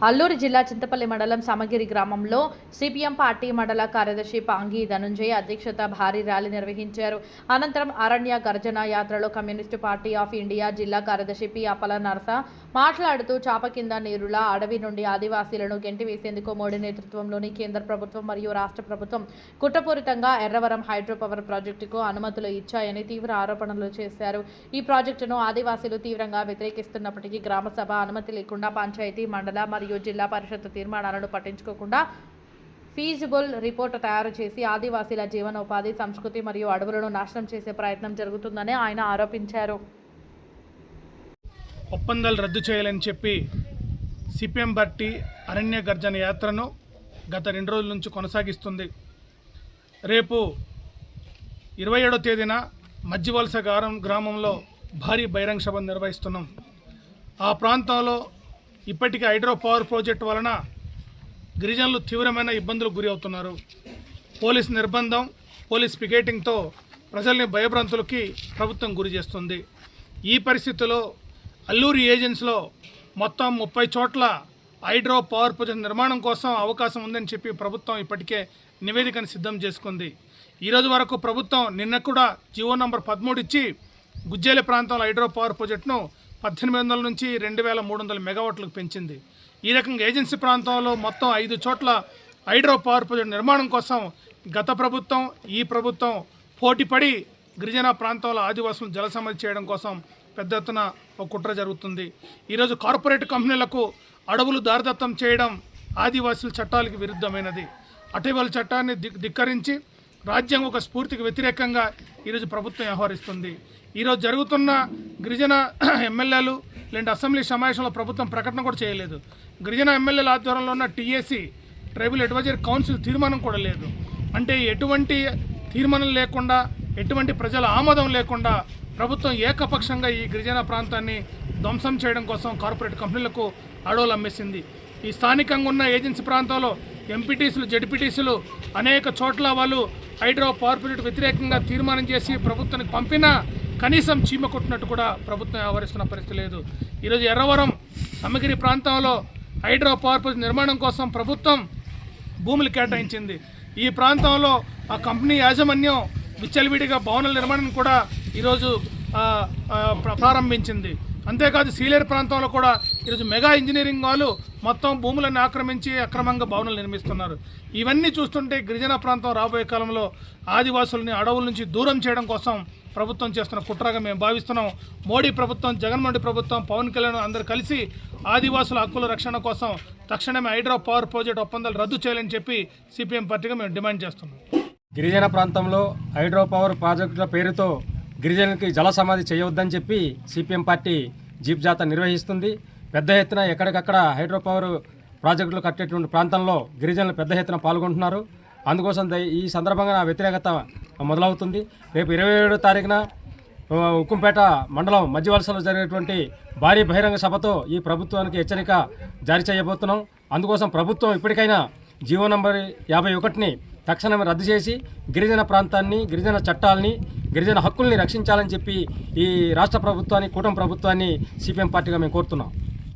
అల్లూరు జిల్లా చింతపల్లి మండలం సమగిరి గ్రామంలో సిపిఎం పార్టీ మండల కార్యదర్శి పాంగి ధనుంజయ అధ్యక్షత భారీ ర్యాలీ నిర్వహించారు. అనంతరం అరణ్య గర్జన యాత్రలో కమ్యూనిస్టు పార్టీ ఆఫ్ ఇండియా జిల్లా కార్యదర్శి పి అప్పల నరస మాట్లాడుతూ చాప కింద నీరుల అడవి నుండి ఆదివాసీలను గెంటివేసేందుకు మోడీ నేతృత్వంలోని కేంద్ర ప్రభుత్వం మరియు రాష్ట్ర ప్రభుత్వం కుట్రపూరితంగా ఎర్రవరం హైడ్రో పవర్ ప్రాజెక్టుకు అనుమతులు ఇచ్చాయని తీవ్ర ఆరోపణలు చేశారు. ఈ ప్రాజెక్టును ఆదివాసీలు తీవ్రంగా వ్యతిరేకిస్తున్నప్పటికీ గ్రామసభ అనుమతి లేకుండా పంచాయతీ మండల మరియు జిల్లా పరిషత్ తీర్మానాలను పట్టించుకోకుండా ఫీజిబుల్ రిపోర్టు తయారు చేసి ఆదివాసీల జీవనోపాధి, సంస్కృతి మరియు అడవులను నాశనం చేసే ప్రయత్నం జరుగుతుందని ఆయన ఆరోపించారు. ఒప్పందాలు రద్దు చేయాలని చెప్పి సిపిఎం పార్టీ అరణ్య గర్జన యాత్రను గత 2 రోజుల నుంచి కొనసాగిస్తుంది. రేపు 27వ తేదీన మధ్యవలస గ్రామంలో భారీ బహిరంగ సభ నిర్వహిస్తున్నాం. ఆ ప్రాంతంలో ఇప్పటికీ హైడ్రో పవర్ ప్రాజెక్టు వలన గిరిజనులు తీవ్రమైన ఇబ్బందులకు గురి అవుతున్నారు. పోలీస్ నిర్బంధం, పోలీస్ పికెటింగ్తో ప్రజల్ని భయభ్రాంతులకి ప్రభుత్వం గురి చేస్తుంది. ఈ పరిస్థితిలో అల్లూరి ఏజెన్సీలో మొత్తం 30 చోట్ల హైడ్రో పవర్ ప్రాజెక్టు నిర్మాణం కోసం అవకాశం ఉందని చెప్పి ప్రభుత్వం ఇప్పటికే నివేదికను సిద్ధం చేసుకుంది. ఈరోజు వరకు ప్రభుత్వం నిన్న కూడా జీవో నంబర్ 13 ఇచ్చి గుజ్జేలి ప్రాంతంలో హైడ్రో పవర్ ప్రాజెక్టును 1800 నుంచి 2300 మెగావాట్లకు పెంచింది. ఈ రకంగా ఏజెన్సీ ప్రాంతంలో మొత్తం 5 చోట్ల హైడ్రో పవర్ ప్రాజెక్టు నిర్మాణం కోసం గత ప్రభుత్వం, ఈ ప్రభుత్వం పోటీపడి గిరిజన ప్రాంతంలో ఆదివాసులను జలసమాధి చేయడం కోసం పెద్ద ఎత్తున ఒక కుట్ర జరుగుతుంది. ఈరోజు కార్పొరేట్ కంపెనీలకు అడవులు దారదత్తం చేయడం ఆదివాసుల చట్టాలకు విరుద్ధమైనది. అటవీల చట్టాన్ని ధిక్కరించి రాజ్యాంగ ఒక స్ఫూర్తికి వ్యతిరేకంగా ఈరోజు ప్రభుత్వం వ్యవహరిస్తుంది. ఈరోజు జరుగుతున్న గిరిజన ఎమ్మెల్యేలు లేదంటే అసెంబ్లీ సమావేశంలో ప్రభుత్వం ప్రకటన కూడా చేయలేదు. గిరిజన ఎమ్మెల్యేల ఆధ్వర్యంలో ఉన్న టీఏసీ ట్రైబల్ అడ్వైజరీ కౌన్సిల్ తీర్మానం కూడా లేదు. అంటే ఎటువంటి తీర్మానం లేకుండా, ఎటువంటి ప్రజల ఆమోదం లేకుండా ప్రభుత్వం ఏకపక్షంగా ఈ గిరిజన ప్రాంతాన్ని ధ్వంసం చేయడం కోసం కార్పొరేట్ కంపెనీలకు అడవులు అమ్మేసింది. ఈ స్థానికంగా ఉన్న ఏజెన్సీ ప్రాంతంలో ఎంపీటీసీలు, జడ్పీటీసీలు అనేక చోట్ల వాళ్ళు హైడ్రో పవర్ ప్రాజెక్టు వ్యతిరేకంగా తీర్మానం చేసి ప్రభుత్వానికి పంపినా కనీసం చీమ కొట్టినట్టు కూడా ప్రభుత్వం వ్యవహరిస్తున్న పరిస్థితి లేదు. ఈరోజు ఎర్రవరం సమగిరి ప్రాంతంలో హైడ్రో పవర్ ప్రాజెక్టు నిర్మాణం కోసం ప్రభుత్వం భూములు కేటాయించింది. ఈ ప్రాంతంలో ఆ కంపెనీ యాజమాన్యం విచ్చలవిడిగా భవనాల నిర్మాణం కూడా ఈరోజు ప్రారంభించింది. అంతేకాదు సీలేరు ప్రాంతంలో కూడా ఈరోజు మెగా ఇంజనీరింగ్ వాళ్ళు మొత్తం భూములను ఆక్రమించి అక్రమంగా భవనాలు నిర్మిస్తున్నారు. ఇవన్నీ చూస్తుంటే గిరిజన ప్రాంతం రాబోయే కాలంలో ఆదివాసుల్ని అడవుల నుంచి దూరం చేయడం కోసం ప్రభుత్వం చేస్తున్న కుట్రగా మేము భావిస్తున్నాం. మోడీ ప్రభుత్వం, జగన్మోహన్ ప్రభుత్వం, పవన్ కళ్యాణ్ అందరూ కలిసి ఆదివాసుల హక్కుల రక్షణ కోసం తక్షణమే హైడ్రో పవర్ ప్రాజెక్టు ఒప్పందాలు రద్దు చేయాలని చెప్పి సిపిఎం పార్టీగా మేము డిమాండ్ చేస్తున్నాం. గిరిజన ప్రాంతంలో హైడ్రో పవర్ ప్రాజెక్టుల పేరుతో గిరిజనులకి జల సమాధి చేయవద్దని చెప్పి సిపిఎం పార్టీ జీప్ జాత నిర్వహిస్తుంది. పెద్ద ఎత్తున ఎక్కడికక్కడ హైడ్రో పవర్ ప్రాజెక్టులు కట్టేటువంటి ప్రాంతంలో గిరిజనులు పెద్ద ఎత్తున పాల్గొంటున్నారు. అందుకోసం ఈ సందర్భంగా వ్యతిరేకత మొదలవుతుంది. రేపు 27వ తారీఖున ఉక్కుంపేట మండలం మధ్యవలసలో జరిగేటువంటి భారీ బహిరంగ సభతో ఈ ప్రభుత్వానికి హెచ్చరిక జారీ చేయబోతున్నాం. అందుకోసం ప్రభుత్వం ఇప్పటికైనా జీవో నంబర్ 51ని తక్షణమే రద్దు చేసి గిరిజన ప్రాంతాన్ని, గిరిజన చట్టాలని, గిరిజన హక్కుల్ని రక్షించాలని చెప్పి ఈ రాష్ట్ర ప్రభుత్వాన్ని, కూటమి ప్రభుత్వాన్ని సిపిఎం పార్టీగా మేము కోరుతున్నాం.